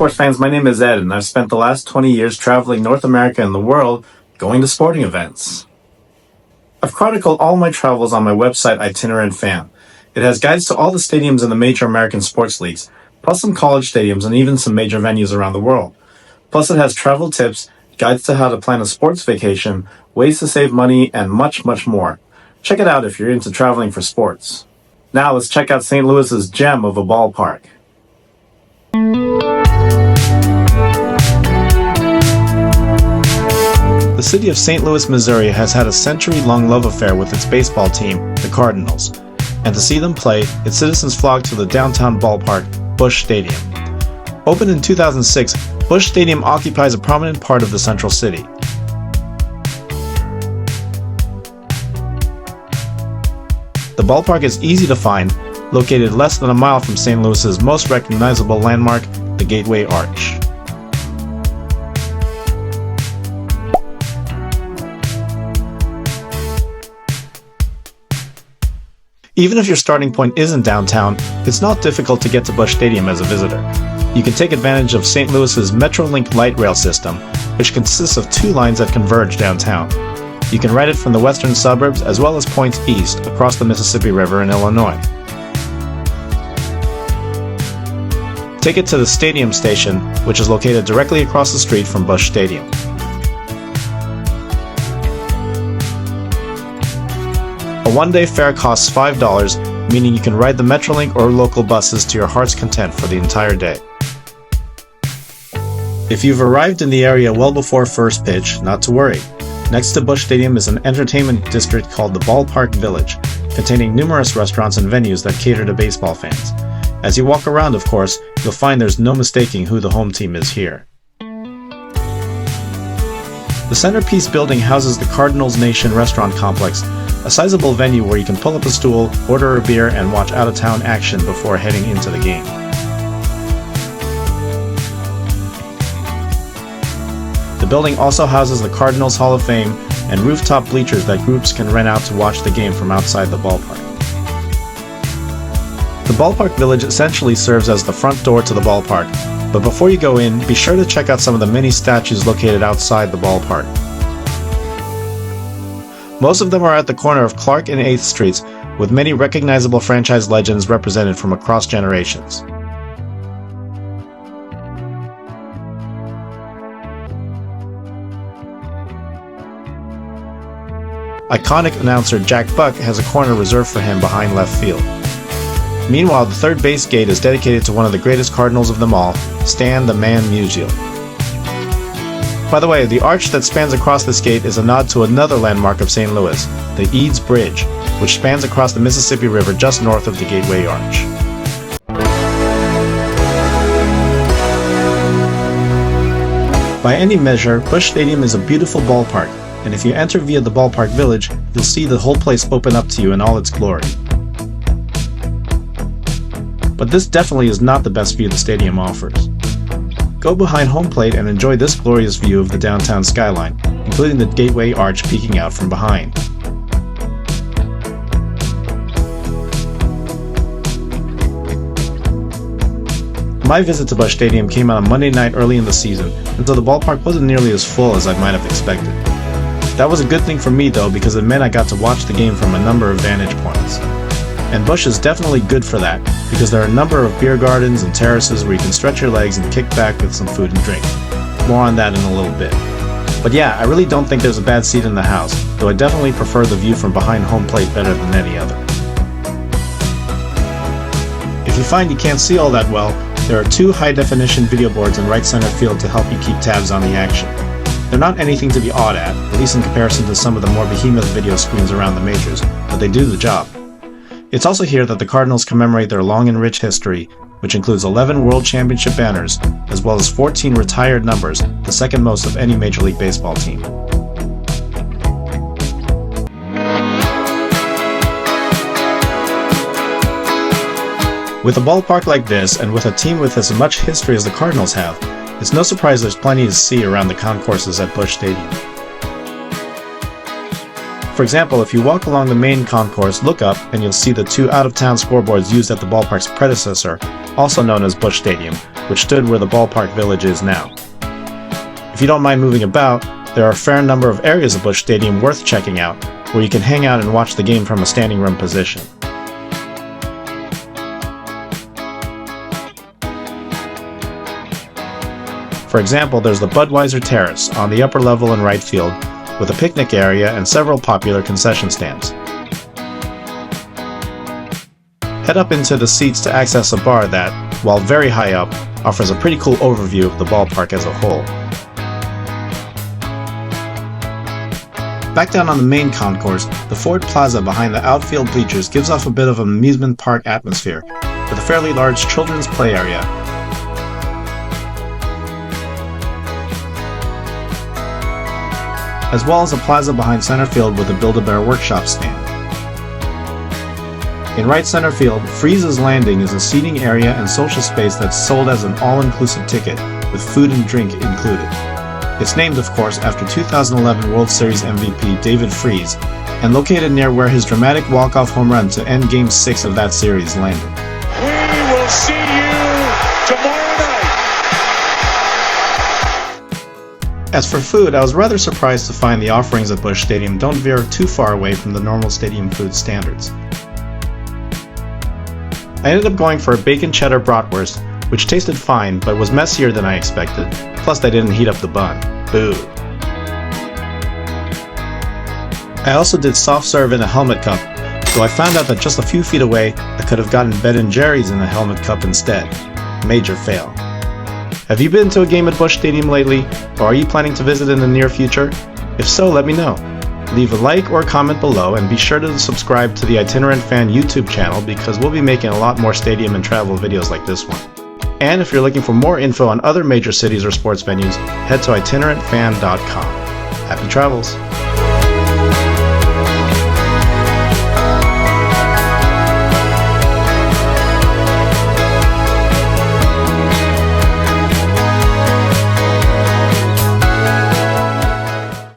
sports fans, my name is Ed, and I've spent the last 20 years traveling North America and the world, going to sporting events. I've chronicled all my travels on my website, Itinerant Fan. It has guides to all the stadiums in the major American sports leagues, plus some college stadiums and even some major venues around the world. Plus it has travel tips, guides to how to plan a sports vacation, ways to save money, and much, much more. Check it out if you're into traveling for sports. Now let's check out St. Louis's gem of a ballpark. The city of St. Louis, Missouri has had a century-long love affair with its baseball team, the Cardinals. And to see them play, its citizens flock to the downtown ballpark, Busch Stadium. Opened in 2006, Busch Stadium occupies a prominent part of the central city. The ballpark is easy to find, located less than a mile from St. Louis's most recognizable landmark, the Gateway Arch. Even if your starting point isn't downtown, it's not difficult to get to Busch Stadium as a visitor. You can take advantage of St. Louis's Metrolink light rail system, which consists of 2 lines that converge downtown. You can ride it from the western suburbs as well as points east across the Mississippi River in Illinois. Take it to the Stadium Station, which is located directly across the street from Busch Stadium. A one-day fare costs $5, meaning you can ride the Metrolink or local buses to your heart's content for the entire day. If you've arrived in the area well before first pitch, not to worry. Next to Busch Stadium is an entertainment district called the Ballpark Village, containing numerous restaurants and venues that cater to baseball fans. As you walk around, of course, you'll find there's no mistaking who the home team is here. The centerpiece building houses the Cardinals Nation restaurant complex, a sizable venue where you can pull up a stool, order a beer, and watch out-of-town action before heading into the game. The building also houses the Cardinals Hall of Fame and rooftop bleachers that groups can rent out to watch the game from outside the ballpark. The Ballpark Village essentially serves as the front door to the ballpark, but before you go in, be sure to check out some of the many statues located outside the ballpark. Most of them are at the corner of Clark and 8th Streets, with many recognizable franchise legends represented from across generations. Iconic announcer Jack Buck has a corner reserved for him behind left field. Meanwhile, the third base gate is dedicated to one of the greatest Cardinals of them all, Stan the Man Musial. By the way, the arch that spans across this gate is a nod to another landmark of St. Louis, the Eads Bridge, which spans across the Mississippi River just north of the Gateway Arch. By any measure, Busch Stadium is a beautiful ballpark, and if you enter via the Ballpark Village, you'll see the whole place open up to you in all its glory. But this definitely is not the best view the stadium offers. Go behind home plate and enjoy this glorious view of the downtown skyline, including the Gateway Arch peeking out from behind. My visit to Busch Stadium came on a Monday night early in the season, and so the ballpark wasn't nearly as full as I might have expected. That was a good thing for me though, because it meant I got to watch the game from a number of vantage points. And Busch is definitely good for that, because there are a number of beer gardens and terraces where you can stretch your legs and kick back with some food and drink. More on that in a little bit. But yeah, I really don't think there's a bad seat in the house, though I definitely prefer the view from behind home plate better than any other. If you find you can't see all that well, there are 2 high-definition video boards in right center field to help you keep tabs on the action. They're not anything to be awed at least in comparison to some of the more behemoth video screens around the majors, but they do the job. It's also here that the Cardinals commemorate their long and rich history, which includes 11 World Championship banners, as well as 14 retired numbers, the second most of any Major League Baseball team. With a ballpark like this, and with a team with as much history as the Cardinals have, it's no surprise there's plenty to see around the concourses at Busch Stadium. For example, if you walk along the main concourse, look up and you'll see the two out-of-town scoreboards used at the ballpark's predecessor, also known as Busch Stadium, which stood where the Ballpark Village is now. If you don't mind moving about, there are a fair number of areas of Busch Stadium worth checking out, where you can hang out and watch the game from a standing room position. For example, there's the Budweiser Terrace on the upper level in right field, with a picnic area and several popular concession stands. Head up into the seats to access a bar that, while very high up, offers a pretty cool overview of the ballpark as a whole. Back down on the main concourse, the Ford Plaza behind the outfield bleachers gives off a bit of an amusement park atmosphere, with a fairly large children's play area. As well as a plaza behind center field with a Build-A-Bear workshop stand. In right center field, Freeze's Landing is a seating area and social space that's sold as an all-inclusive ticket, with food and drink included. It's named, of course, after 2011 World Series MVP David Freese, and located near where his dramatic walk-off home run to end Game 6 of that series landed. We will see you tomorrow night. As for food, I was rather surprised to find the offerings at Busch Stadium don't veer too far away from the normal stadium food standards. I ended up going for a bacon cheddar bratwurst, which tasted fine but was messier than I expected, plus they didn't heat up the bun. Boo. I also did soft serve in a helmet cup, though I found out that just a few feet away I could have gotten Ben & Jerry's in a helmet cup instead. Major fail. Have you been to a game at Busch Stadium lately, or are you planning to visit in the near future? If so, let me know. Leave a like or comment below, and be sure to subscribe to the Itinerant Fan YouTube channel because we'll be making a lot more stadium and travel videos like this one. And if you're looking for more info on other major cities or sports venues, head to itinerantfan.com. Happy travels!